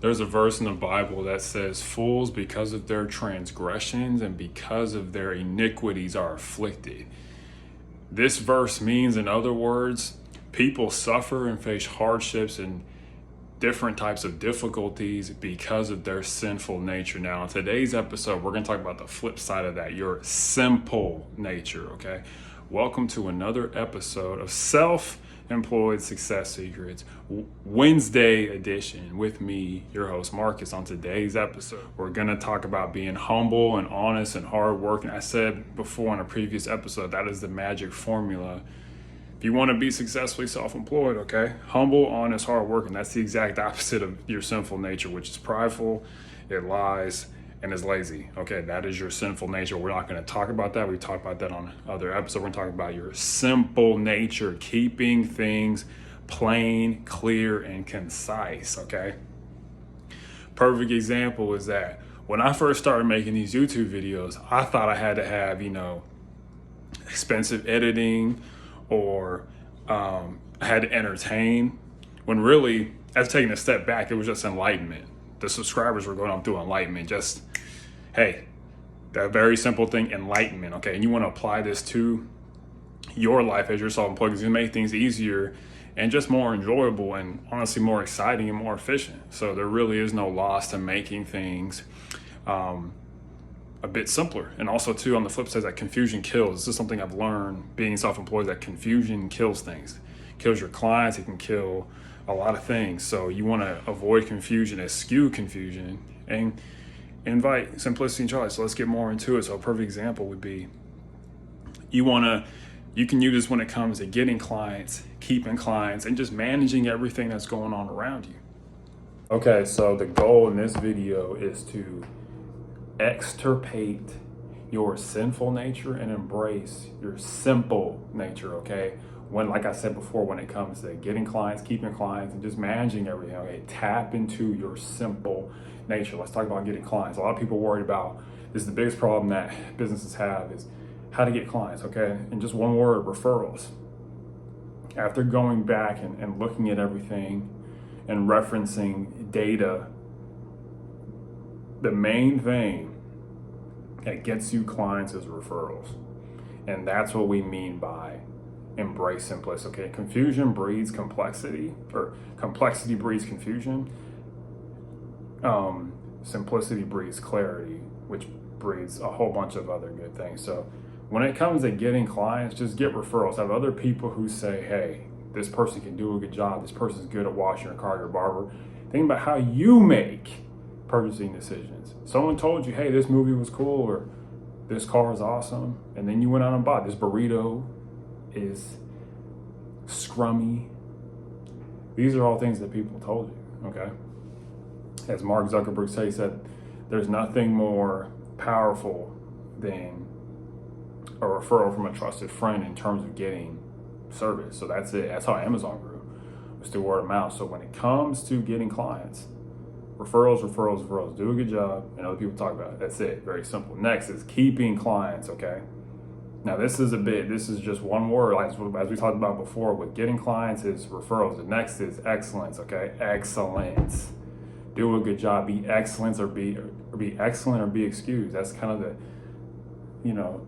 There's a verse in the Bible that says, "Fools, because of their transgressions and because of their iniquities, are afflicted." This verse means, in other words, people suffer and face hardships and different types of difficulties because of their sinful nature. Now, in today's episode, we're going to talk about the flip side of that, your simple nature, okay? Welcome to another episode of Self-Employed Success Secrets, Wednesday edition, with me, your host, Marcus. On today's episode, we're going to talk about being humble and honest and hardworking. I said before in a previous episode, that is the magic formula if you want to be successfully self-employed, okay? Humble, honest, hardworking. That's the exact opposite of your sinful nature, which is prideful, it lies, and is lazy. Okay, that is your sinful nature. We're not going to talk about that. We talked about that on other episodes. We're going to talk about your simple nature, keeping things plain, clear, and concise, okay? Perfect example is that when I first started making these YouTube videos, I thought I had to have, expensive editing, or I had to entertain, when really, as taking a step back, it was just enlightenment. The subscribers were going on through enlightenment. Just, hey, that very simple thing, enlightenment, okay? And you want to apply this to your life as you're self-employed, because it's going to make things easier and just more enjoyable and honestly more exciting and more efficient. So there really is no loss to making things a bit simpler. And also too, on the flip side, that confusion kills. This is something I've learned being self-employed, that confusion kills things. Kills your clients, it can kill a lot of things. So you want to avoid confusion, eschew confusion, and invite simplicity and choice. So let's get more into it. So a perfect example would be, you can use this when it comes to getting clients, keeping clients, and just managing everything that's going on around you. Okay, so the goal in this video is to extirpate your sinful nature and embrace your simple nature, okay? When, like I said before, when it comes to getting clients, keeping clients, and just managing everything, okay? Tap into your simple nature. Let's talk about getting clients. A lot of people worried about, this is the biggest problem that businesses have, is how to get clients, okay? And just one word, referrals. After going back and looking at everything and referencing data, the main thing that gets you clients is referrals. And that's what we mean by embrace simplicity, okay? Confusion breeds complexity, or complexity breeds confusion. Simplicity breeds clarity, which breeds a whole bunch of other good things. So when it comes to getting clients, just get referrals. Have other people who say, hey, this person can do a good job. This person's good at washing your car, your barber. Think about how you make purchasing decisions. Someone told you, hey, this movie was cool, or this car is awesome, and then you went out and bought this burrito is scrummy. These are all things that people told you, okay? As Mark Zuckerberg said, there's nothing more powerful than a referral from a trusted friend in terms of getting service. So that's it. That's how Amazon grew, was through word of mouth. So when it comes to getting clients, referrals, do a good job, and other people talk about it. That's it, very simple. Next is keeping clients, okay? Now this is just one word, as we talked about before, with getting clients is referrals. The next is excellence, okay? Excellence. Do a good job, be excellent or be excellent or be excused. That's kind of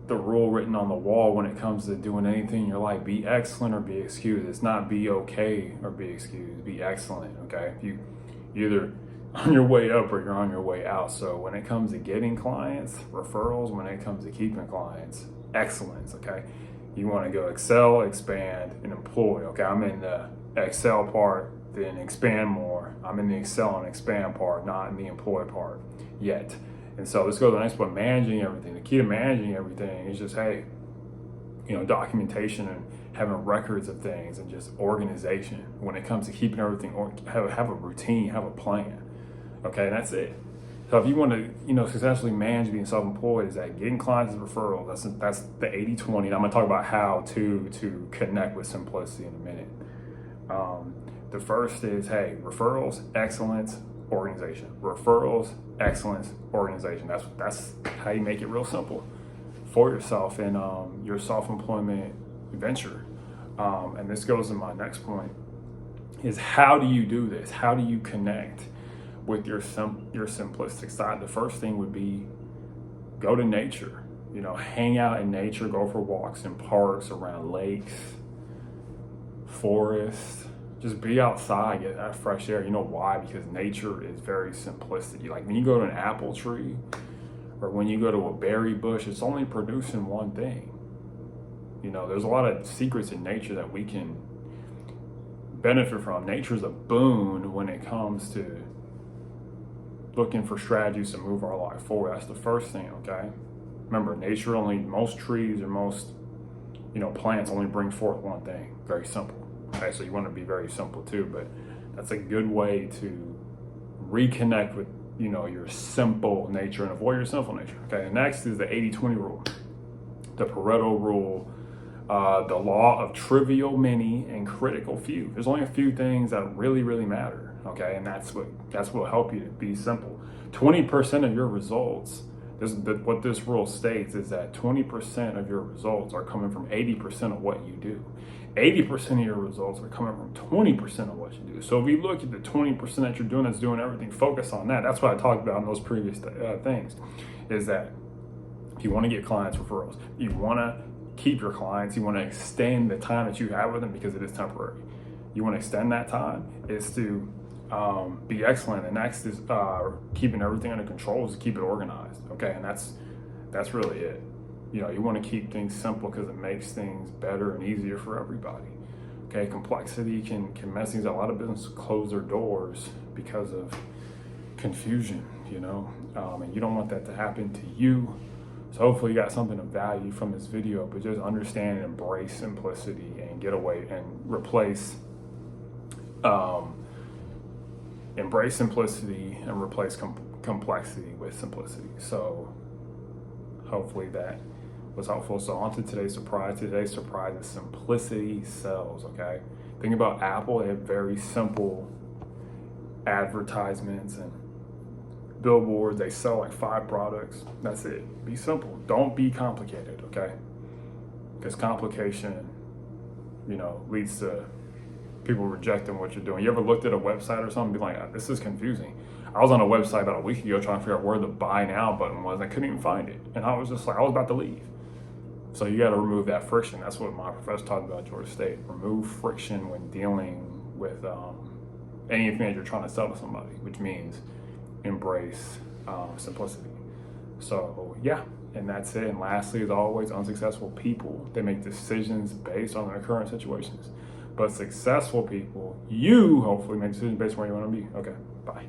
the rule written on the wall when it comes to doing anything in your life. Be excellent or be excused. It's not be okay or be excused, be excellent, okay? If you either on your way up or you're on your way out. So when it comes to getting clients, referrals, when it comes to keeping clients, excellence, okay? You want to go excel, expand, and employ, okay? I'm in the excel part, then expand more. I'm in the excel and expand part, not in the employ part yet. And so let's go to the next one, managing everything. The key to managing everything is just, hey, documentation and having records of things, and just organization when it comes to keeping everything, or have a routine, have a plan. Okay, and that's it. So if you want to, successfully manage being self-employed, is that getting clients and referrals. That's the 80-20. And I'm going to talk about how to connect with simplicity in a minute. The first is, hey, referrals, excellence, organization. Referrals, excellence, organization. That's how you make it real simple for yourself in your self-employment venture. And this goes to my next point, is how do you do this? How do you connect with your simplistic side, the first thing would be go to nature. You know, hang out in nature, go for walks in parks, around lakes, forests. Just be outside, get that fresh air. You know why? Because nature is very simplistic. Like when you go to an apple tree or when you go to a berry bush, it's only producing one thing. You know, there's a lot of secrets in nature that we can benefit from. Nature's a boon when it comes to looking for strategies to move our life forward. That's the first thing, okay? Remember, nature only, most trees or most, plants only bring forth one thing. Very simple. Okay, so you want to be very simple too, but that's a good way to reconnect with, your simple nature and avoid your sinful nature. Okay, and next is the 80-20 rule, the Pareto rule, the law of trivial many and critical few. There's only a few things that really, really matter. Okay, and that's what will help you to be simple. 20% of your results. What this rule states is that 20% of your results are coming from 80% of what you do. 80% of your results are coming from 20% of what you do. So if you look at the 20% that you're doing that's doing everything, focus on that. That's what I talked about in those previous things, is that if you want to get clients, referrals, you want to keep your clients, you want to extend the time that you have with them because it is temporary. You want to extend that time is to be excellent. And next is keeping everything under control, is to keep it organized. Okay, and that's really it. You want to keep things simple because it makes things better and easier for everybody. Okay, complexity can mess things up. A lot of businesses close their doors because of confusion, and you don't want that to happen to you. So hopefully you got something of value from this video, but just understand and embrace simplicity and get away and replace, embrace simplicity and replace complexity with simplicity. So hopefully that was helpful. So on to today's surprise. Today's surprise is simplicity sells, okay? Think about Apple. They have very simple advertisements and billboards. They sell like 5 products. That's it. Be simple. Don't be complicated, okay? Because complication, leads to people rejecting what you're doing. You ever looked at a website or something and be like, this is confusing? I was on a website about a week ago trying to figure out where the buy now button was. I couldn't even find it. And I was just like, I was about to leave. So you got to remove that friction. That's what my professor talked about at Georgia State. Remove friction when dealing with anything that you're trying to sell to somebody, which means embrace simplicity. So yeah, and that's it. And lastly, as always, unsuccessful people, they make decisions based on their current situations. But successful people, you hopefully make decisions based on where you want to be. Okay, bye.